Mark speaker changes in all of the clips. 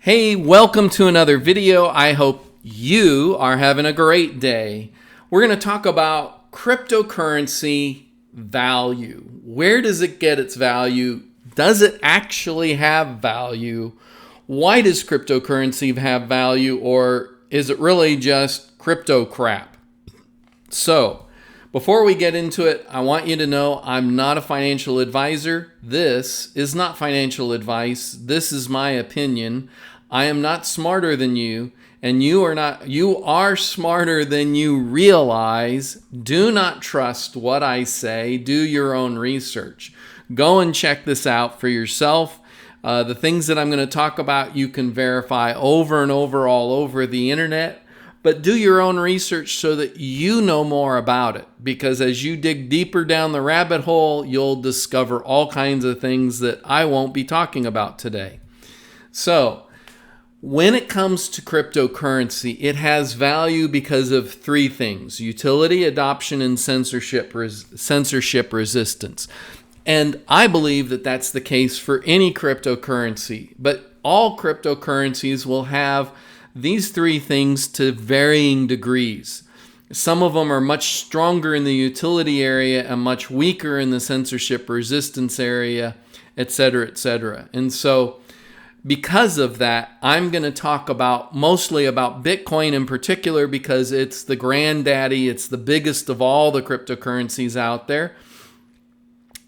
Speaker 1: Hey, welcome to another video. I hope you are having a great day. We're going to talk about cryptocurrency value. Where does it get its value? Does it actually have value? Why does cryptocurrency have value, or is it really just crypto crap? So, before we get into it, I want you to know I'm not a financial advisor. This is not financial advice. This is my opinion. I am not smarter than you, and you are smarter than you realize. Do not trust what I say. Do your own research. Go and check this out for yourself. The things that I'm going to talk about, you can verify over and over all over the internet. But do your own research so that you know more about it. Because as you dig deeper down the rabbit hole, you'll discover all kinds of things that I won't be talking about today. So, when it comes to cryptocurrency, it has value because of three things: utility, adoption, and censorship resistance. And I believe that that's the case for any cryptocurrency. But all cryptocurrencies will have these three things to varying degrees. Some of them are much stronger in the utility area and much weaker in the censorship resistance area, etc., etc. And so, because of that, I'm going to talk mostly about Bitcoin in particular, because it's the granddaddy, it's the biggest of all the cryptocurrencies out there.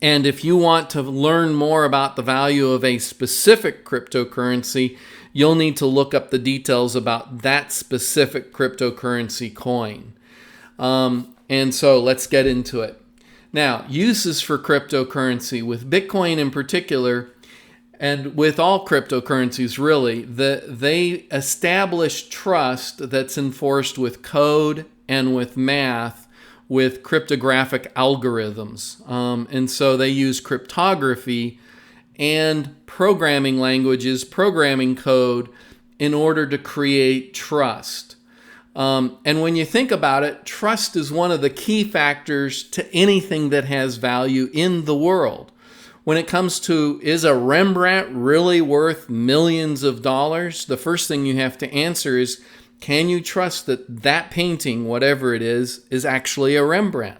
Speaker 1: And if you want to learn more about the value of a specific cryptocurrency, you'll need to look up the details about that specific cryptocurrency coin. And so let's get into it. Now, uses for cryptocurrency with Bitcoin in particular, and with all cryptocurrencies really, they establish trust that's enforced with code and with math, with cryptographic algorithms. And so they use cryptography and programming languages, programming code, in order to create trust. And when you think about it, trust is one of the key factors to anything that has value in the world. When it comes to, is a Rembrandt really worth millions of dollars? The first thing you have to answer is, can you trust that that painting, whatever it is actually a Rembrandt?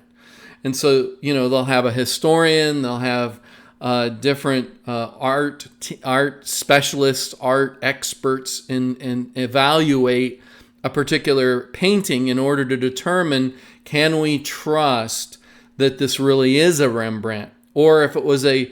Speaker 1: And so, they'll have a historian, they'll have different art specialists, art experts, and evaluate a particular painting in order to determine, can we trust that this really is a Rembrandt? Or if it was a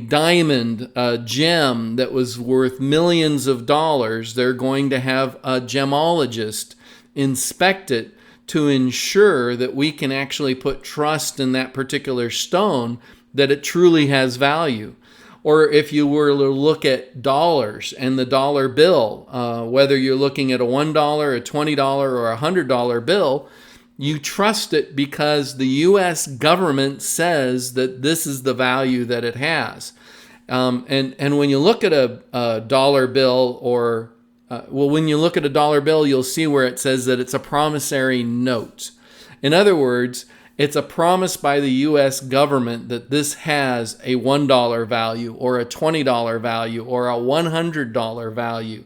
Speaker 1: diamond, a gem that was worth millions of dollars, they're going to have a gemologist inspect it to ensure that we can actually put trust in that particular stone, that it truly has value. Or if you were to look at dollars and the dollar bill, whether you're looking at a $1, a $20, or a $100 bill, you trust it because the U.S. government says that this is the value that it has. And when you look at a dollar bill, when you look at a dollar bill, you'll see where it says that it's a promissory note. In other words, it's a promise by the U.S. government that this has a $1 value, or a $20 value, or a $100 value.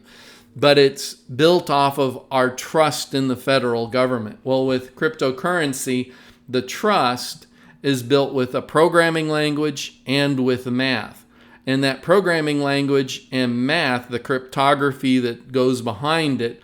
Speaker 1: But it's built off of our trust in the federal government. Well, with cryptocurrency, the trust is built with a programming language and with math. And that programming language and math, the cryptography that goes behind it,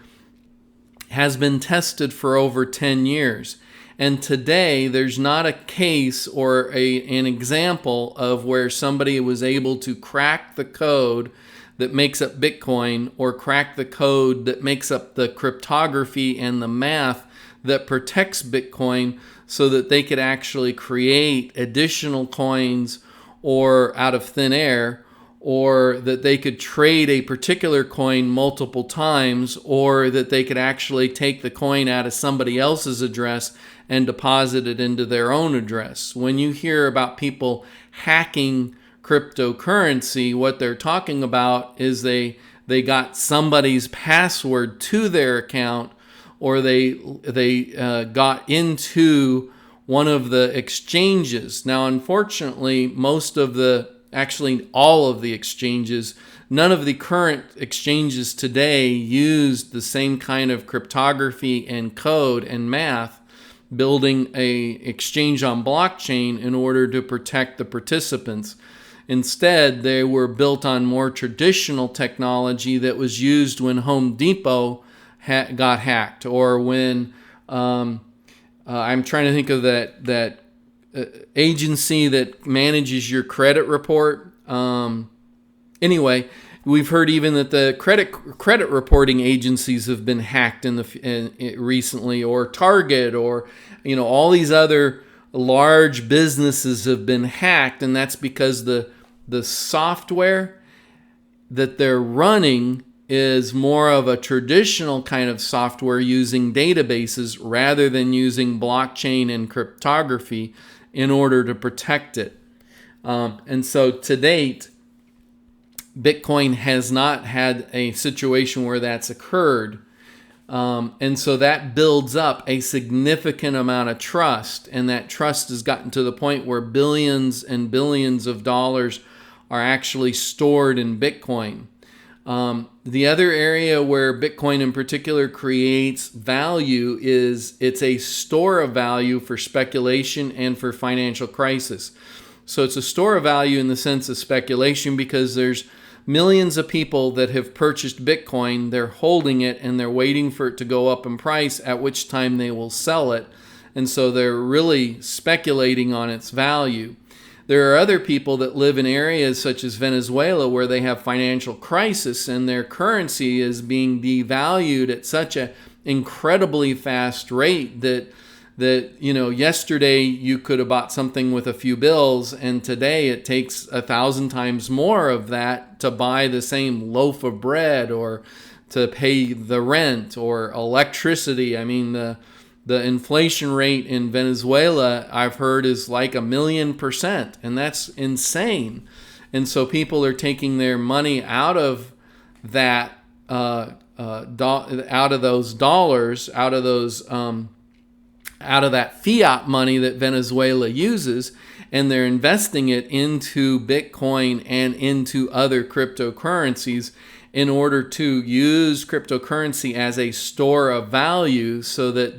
Speaker 1: has been tested for over 10 years. And today, there's not a case or an example of where somebody was able to crack the code that makes up Bitcoin, or crack the code that makes up the cryptography and the math that protects Bitcoin, so that they could actually create additional coins or out of thin air, or that they could trade a particular coin multiple times, or that they could actually take the coin out of somebody else's address and deposit it into their own address. When you hear about people hacking cryptocurrency, what they're talking about is they got somebody's password to their account, or they got into one of the exchanges. Now, unfortunately, most of the actually all of the exchanges. None of the current exchanges today use the same kind of cryptography and code and math, building a exchange on blockchain in order to protect the participants. Instead, they were built on more traditional technology that was used when Home Depot got hacked, or when I'm trying to think of that agency that manages your credit report. Anyway, we've heard even that the credit reporting agencies have been hacked recently, or Target, or all these other large businesses have been hacked, and that's because the software that they're running is more of a traditional kind of software using databases rather than using blockchain and cryptography in order to protect it. And so to date, Bitcoin has not had a situation where that's occurred. And so that builds up a significant amount of trust, and that trust has gotten to the point where billions and billions of dollars are actually stored in Bitcoin. The other area where Bitcoin in particular creates value is it's a store of value for speculation and for financial crisis. So it's a store of value in the sense of speculation because there's millions of people that have purchased Bitcoin, they're holding it, and they're waiting for it to go up in price, at which time they will sell it. And so they're really speculating on its value. There are other people that live in areas such as Venezuela where they have financial crisis and their currency is being devalued at such an incredibly fast rate that yesterday you could have bought something with a few bills, and today it takes 1,000 times more of that to buy the same loaf of bread or to pay the rent or electricity. I mean, the inflation rate in Venezuela, I've heard, is like 1,000,000%, and that's insane. And so people are taking their money out of that, out of those dollars, out of that fiat money that Venezuela uses, and they're investing it into Bitcoin and into other cryptocurrencies in order to use cryptocurrency as a store of value so that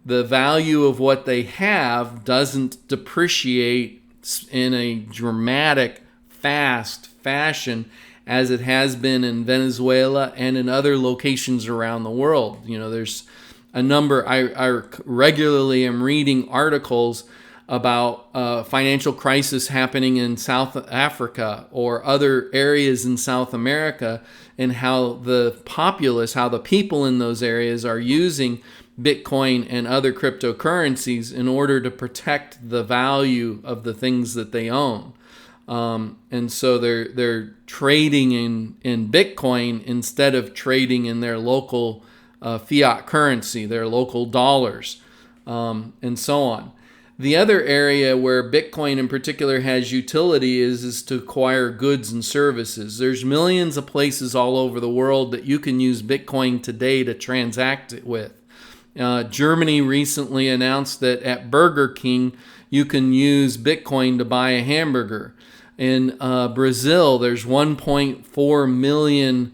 Speaker 1: the value of what they have doesn't depreciate in a dramatic, fast fashion as it has been in Venezuela and in other locations around the world. There's a number, I regularly am reading articles about financial crisis happening in South Africa or other areas in South America, and how the populace, how the people in those areas are using Bitcoin and other cryptocurrencies in order to protect the value of the things that they own. And so they're trading in Bitcoin instead of trading in their local fiat currency, their local dollars, and so on. The other area where Bitcoin in particular has utility is to acquire goods and services. There's millions of places all over the world that you can use Bitcoin today to transact it with. Germany recently announced that at Burger King, you can use Bitcoin to buy a hamburger. In Brazil, there's 1.4 million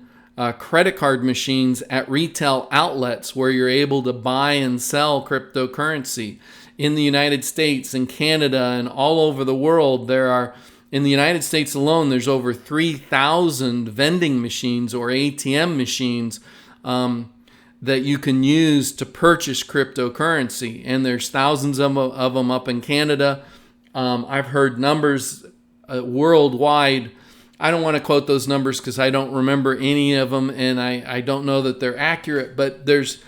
Speaker 1: credit card machines at retail outlets where you're able to buy and sell cryptocurrency. In the United States and Canada and all over the world, in the United States alone, there's over 3,000 vending machines or ATM machines that you can use to purchase cryptocurrency. And there's thousands of them up in Canada. I've heard numbers worldwide. I don't want to quote those numbers because I don't remember any of them, and I don't know that they're accurate, but there's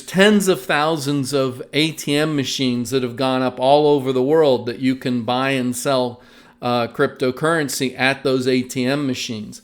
Speaker 1: tens of thousands of ATM machines that have gone up all over the world that you can buy and sell cryptocurrency at those ATM machines.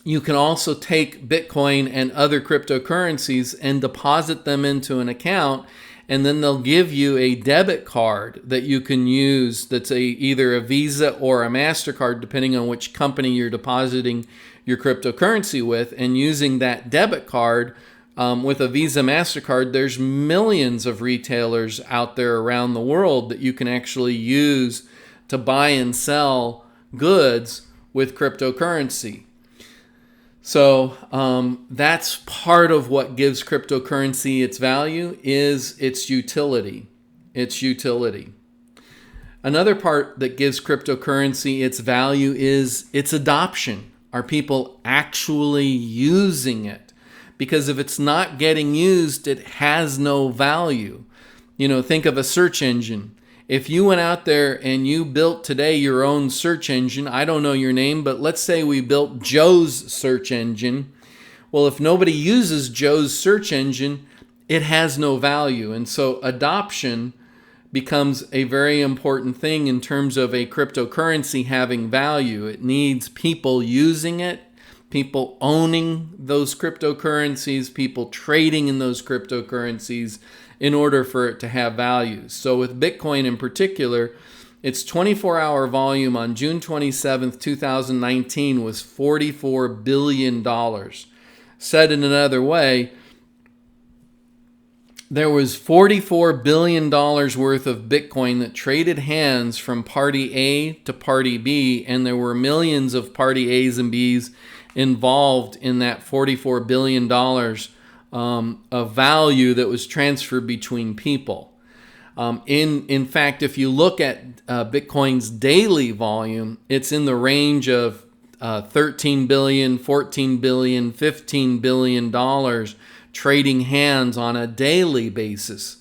Speaker 1: You can also take Bitcoin and other cryptocurrencies and deposit them into an account, and then they'll give you a debit card that you can use that's either a Visa or a MasterCard, depending on which company you're depositing your cryptocurrency with. And using that debit card with a Visa MasterCard, there's millions of retailers out there around the world that you can actually use to buy and sell goods with cryptocurrency. So that's part of what gives cryptocurrency its value, is its utility. Its utility. Another part that gives cryptocurrency its value is its adoption. Are people actually using it? Because if it's not getting used, it has no value. Think of a search engine. If you went out there and you built today your own search engine, I don't know your name, but let's say we built Joe's search engine. Well, if nobody uses Joe's search engine, it has no value. And so adoption becomes a very important thing in terms of a cryptocurrency having value. It needs people using it, people owning those cryptocurrencies, people trading in those cryptocurrencies in order for it to have value. So with Bitcoin in particular, its 24-hour volume on June 27th, 2019 was $44 billion. Said in another way, there was $44 billion worth of Bitcoin that traded hands from party A to party B, and there were millions of party A's and B's involved in that $44 billion of value that was transferred between people. In fact, if you look at Bitcoin's daily volume, it's in the range of $13 billion, $14 billion, $15 billion trading hands on a daily basis.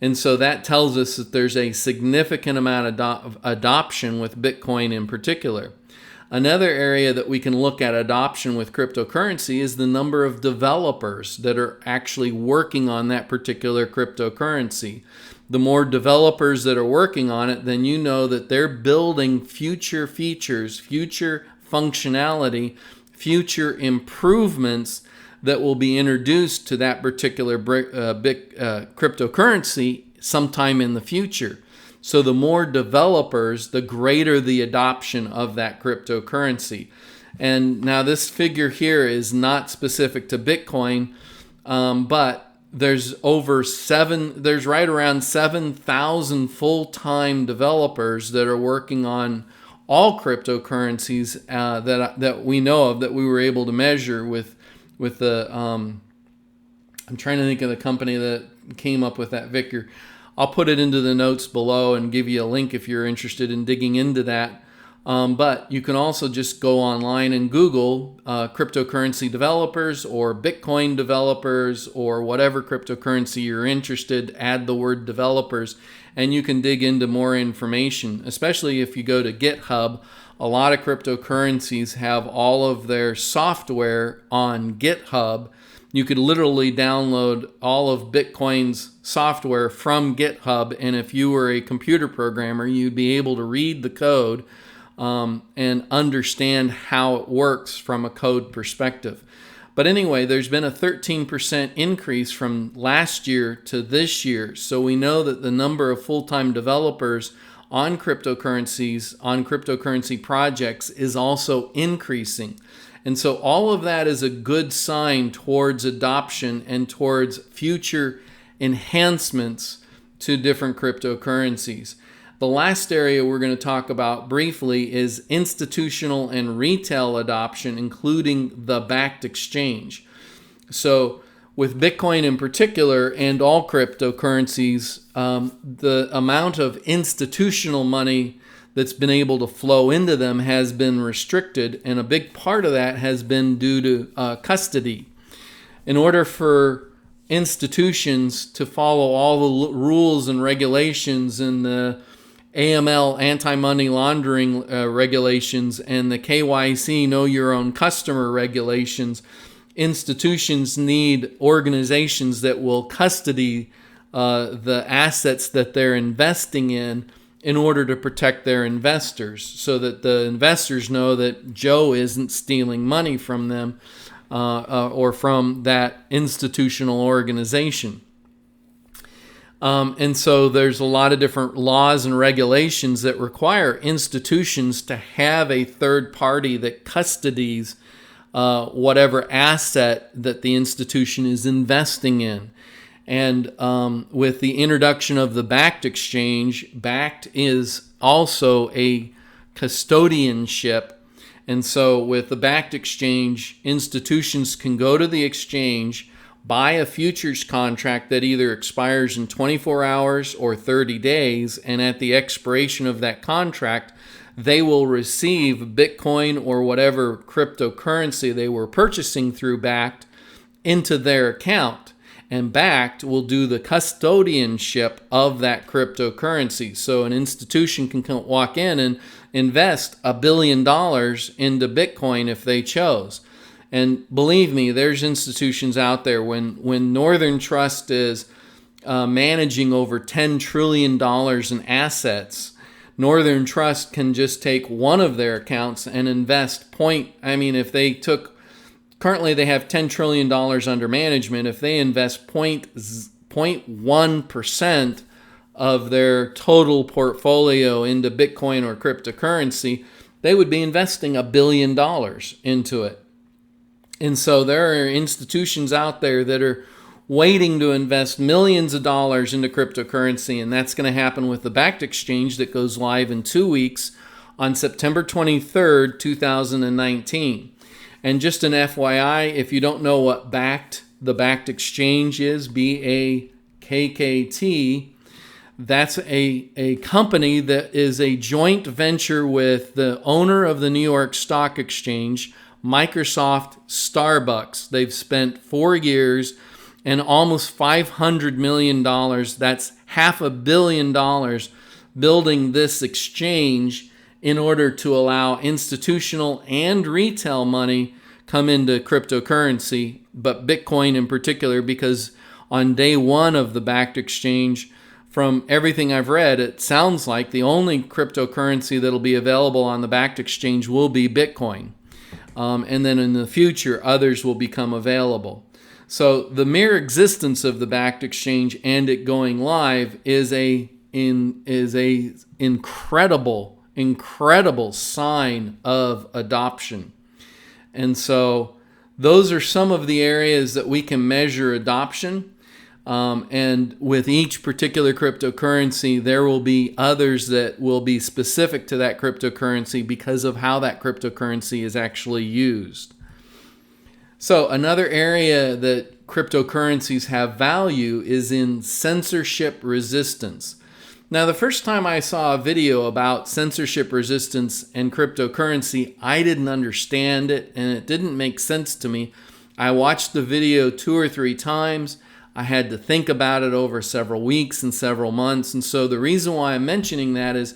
Speaker 1: And so that tells us that there's a significant amount of adoption with Bitcoin in particular. Another area that we can look at adoption with cryptocurrency is the number of developers that are actually working on that particular cryptocurrency. The more developers that are working on it, then you know that they're building future features, future functionality, future improvements that will be introduced to that particular cryptocurrency sometime in the future. So the more developers, the greater the adoption of that cryptocurrency. And now this figure here is not specific to Bitcoin, but there's right around 7,000 full-time developers that are working on all cryptocurrencies that we know of, that we were able to measure with the I'm trying to think of the company that came up with that figure. I'll put it into the notes below and give you a link if you're interested in digging into that. But you can also just go online and Google cryptocurrency developers or Bitcoin developers or whatever cryptocurrency you're interested, add the word developers, and you can dig into more information, especially if you go to GitHub. A lot of cryptocurrencies have all of their software on GitHub. You could literally download all of Bitcoin's software from GitHub, and if you were a computer programmer, you'd be able to read the code and understand how it works from a code perspective. But anyway, there's been a 13% increase from last year to this year, so we know that the number of full-time developers on cryptocurrencies, on cryptocurrency projects, is also increasing. And so all of that is a good sign towards adoption and towards future enhancements to different cryptocurrencies. The last area we're going to talk about briefly is institutional and retail adoption, including the backed exchange. So with Bitcoin in particular and all cryptocurrencies, the amount of institutional money that's been able to flow into them has been restricted, and a big part of that has been due to custody. In order for institutions to follow all the rules and regulations and the AML, anti-money laundering regulations, and the KYC, know your own customer regulations, institutions need organizations that will custody the assets that they're investing in order to protect their investors, so that the investors know that Joe isn't stealing money from them or from that institutional organization. And so there's a lot of different laws and regulations that require institutions to have a third party that custodies whatever asset that the institution is investing in. And with the introduction of the Bakkt exchange, Bakkt is also a custodianship. And so with the Bakkt exchange, institutions can go to the exchange, buy a futures contract that either expires in 24 hours or 30 days, and at the expiration of that contract, they will receive Bitcoin or whatever cryptocurrency they were purchasing through Bakkt into their account. And Bakkt will do the custodianship of that cryptocurrency. So an institution can walk in and invest $1 billion into Bitcoin if they chose. And believe me, there's institutions out there. When Northern Trust is managing over $10 trillion in assets, Northern Trust can just take one of their accounts and invest if they took, currently they have $10 trillion under management. If they invest 0.1% of their total portfolio into Bitcoin or cryptocurrency, they would be investing $1 billion into it. And so there are institutions out there that are waiting to invest millions of dollars into cryptocurrency, and that's going to happen with the Bakkt exchange that goes live in 2 weeks on September 23rd, 2019. And just an FYI, if you don't know what Bakkt, the Bakkt exchange is, BAKKT, that's a company that is a joint venture with the owner of the New York Stock Exchange, Microsoft, Starbucks. They've spent 4 years and almost $500 million, that's $500 million, building this exchange in order to allow institutional and retail money come into cryptocurrency, but Bitcoin in particular, because on day one of the Bakkt exchange, from everything I've read, it sounds like the only cryptocurrency that'll be available on the Bakkt exchange will be Bitcoin. And then in the future, others will become available. So the mere existence of the Bakkt exchange and it going live is a incredible sign of adoption. And so those are some of the areas that we can measure adoption. And with each particular cryptocurrency, there will be others that will be specific to that cryptocurrency because of how that cryptocurrency is actually used. So another area that cryptocurrencies have value is in censorship resistance. Now, the first time I saw a video about censorship resistance and cryptocurrency, I didn't understand it and it didn't make sense to me. I watched the video 2 or 3 times. I had to think about it over several weeks and several months. And so the reason why I'm mentioning that is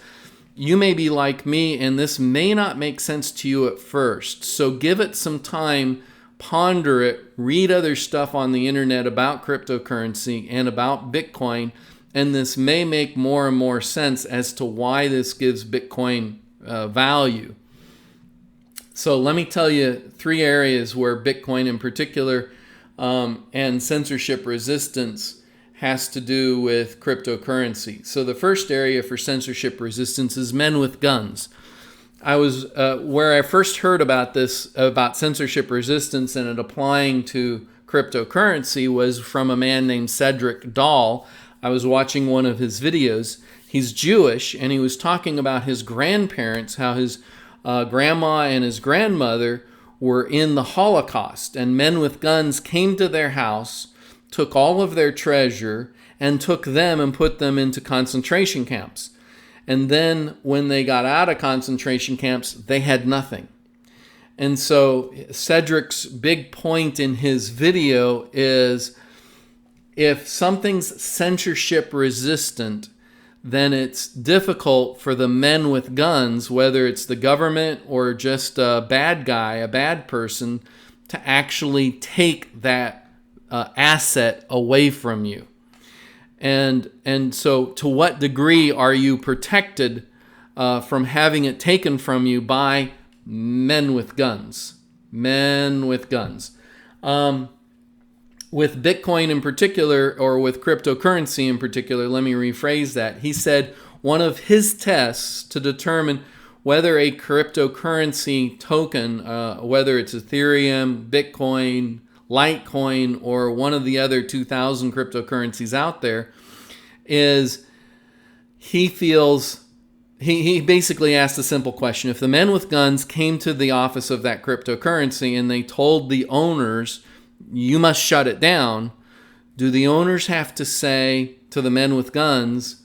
Speaker 1: you may be like me and this may not make sense to you at first. So give it some time, ponder it, read other stuff on the internet about cryptocurrency and about Bitcoin, and this may make more and more sense as to why this gives Bitcoin value. So let me tell you 3 areas where Bitcoin in particular and censorship resistance has to do with cryptocurrency. So the first area for censorship resistance is men with guns. I was where I first heard about this, about censorship resistance and it applying to cryptocurrency, was from a man named Cedric Dahl. I was watching one of his videos. He's Jewish, and he was talking about his grandparents, how his grandma and his grandmother were in the Holocaust, and men with guns came to their house, took all of their treasure, and took them and put them into concentration camps. And then when they got out of concentration camps, they had nothing. And so Cedric's big point in his video is, if something's censorship resistant, then it's difficult for the men with guns, whether it's the government or just a bad guy, a bad person, to actually take that asset away from you. And so to what degree are you protected from having it taken from you by men with guns? Men with guns. With Bitcoin in particular, or with cryptocurrency in particular, let me rephrase that. He said one of his tests to determine whether a cryptocurrency token, whether it's Ethereum, Bitcoin, Litecoin or one of the other 2,000 cryptocurrencies out there, is he feels, he basically asked a simple question. If the men with guns came to the office of that cryptocurrency and they told the owners, you must shut it down, do the owners have to say to the men with guns,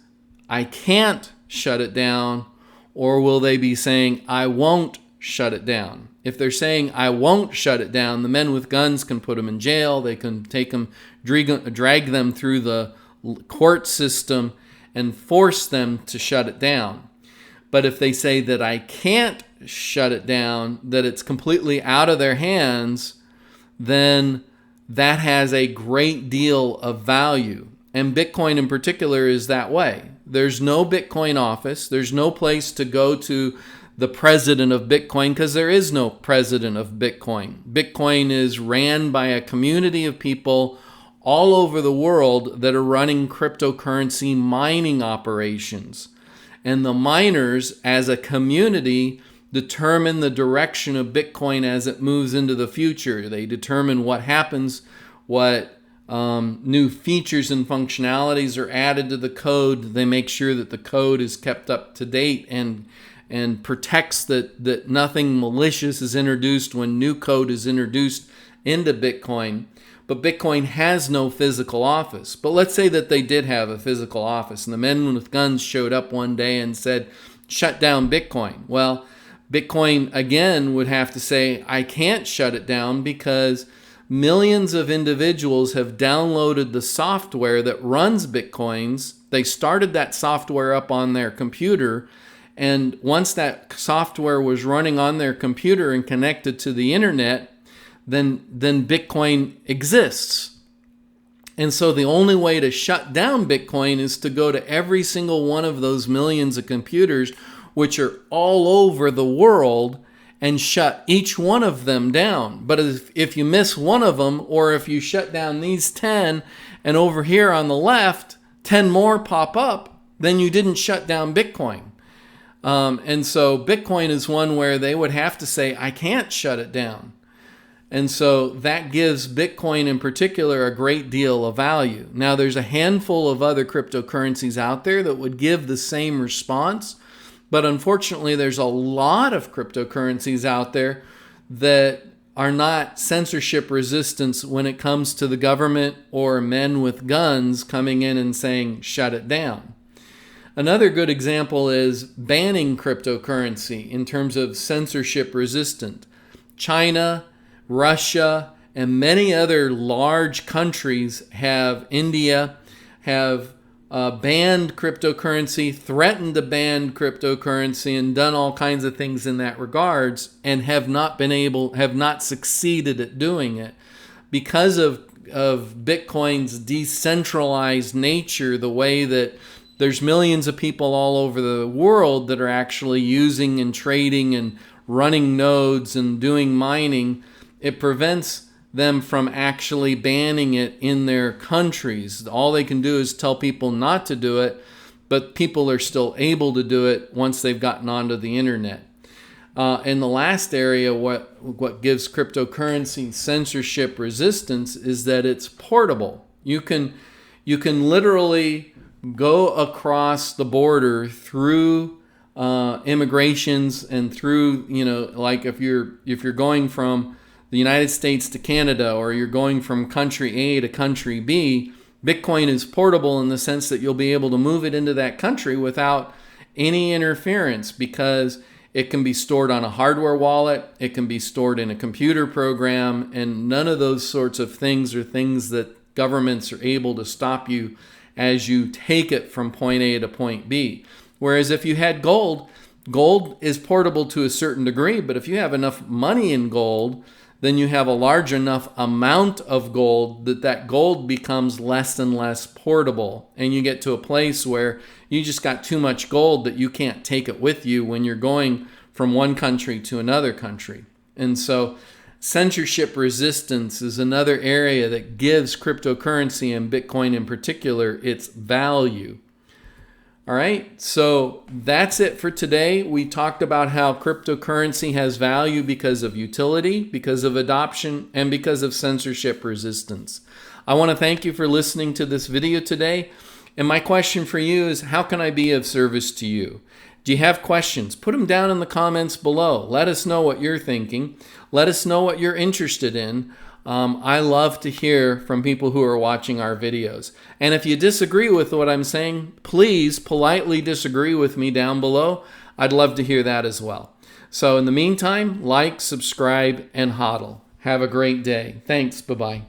Speaker 1: I can't shut it down, or will they be saying, I won't shut it down? If they're saying, I won't shut it down, the men with guns can put them in jail. They can take them, drag them through the court system and force them to shut it down. But if they say that I can't shut it down, that it's completely out of their hands, then that has a great deal of value. And Bitcoin in particular is that way. There's no Bitcoin office. There's no place to go to the president of Bitcoin, because there is no president of Bitcoin. Bitcoin is ran by a community of people all over the world that are running cryptocurrency mining operations. And the miners, as a community, determine the direction of Bitcoin as it moves into the future. They determine what happens, what new features and functionalities are added to the code. They make sure that the code is kept up to date and protects that nothing malicious is introduced when new code is introduced into Bitcoin. But Bitcoin has no physical office. But let's say that they did have a physical office and the men with guns showed up one day and said, shut down Bitcoin. Well, Bitcoin again would have to say, I can't shut it down because millions of individuals have downloaded the software that runs Bitcoins. They started that software up on their computer, and once that software was running on their computer and connected to the internet, then Bitcoin exists. And so the only way to shut down Bitcoin is to go to every single one of those millions of computers, which are all over the world, and shut each one of them down. But if you miss one of them, or if you shut down these 10, and over here on the left, 10 more pop up, then you didn't shut down Bitcoin. And so Bitcoin is one where they would have to say, I can't shut it down. And so that gives Bitcoin in particular a great deal of value. Now, there's a handful of other cryptocurrencies out there that would give the same response. But unfortunately, there's a lot of cryptocurrencies out there that are not censorship resistant when it comes to the government or men with guns coming in and saying, shut it down. Another good example is banning cryptocurrency in terms of censorship resistant. China, Russia, and many other large countries India have banned cryptocurrency, threatened to ban cryptocurrency, and done all kinds of things in that regards, and have not succeeded at doing it because of Bitcoin's decentralized nature, the way that there's millions of people all over the world that are actually using and trading and running nodes and doing mining. It prevents them from actually banning it in their countries. All they can do is tell people not to do it, but people are still able to do it once they've gotten onto the internet. In the last area, what gives cryptocurrency censorship resistance is that it's portable. You can literally go across the border through immigrations and through, like if you're going from the United States to Canada, or you're going from country A to country B, Bitcoin is portable in the sense that you'll be able to move it into that country without any interference, because it can be stored on a hardware wallet, it can be stored in a computer program, and none of those sorts of things are things that governments are able to stop you as you take it from point A to point B. Whereas if you had gold is portable to a certain degree, but if you have enough money in gold, then you have a large enough amount of gold that gold becomes less and less portable. And you get to a place where you just got too much gold that you can't take it with you when you're going from one country to another country. And so censorship resistance is another area that gives cryptocurrency, and Bitcoin in particular, its value. All right, so that's it for today. We talked about how cryptocurrency has value because of utility, because of adoption, and because of censorship resistance. I want to thank you for listening to this video today. And my question for you is, how can I be of service to you? Do you have questions? Put them down in the comments below. Let us know what you're thinking. Let us know what you're interested in. I love to hear from people who are watching our videos. And if you disagree with what I'm saying, please politely disagree with me down below. I'd love to hear that as well. So in the meantime, like, subscribe, and hodl. Have a great day. Thanks. Bye-bye.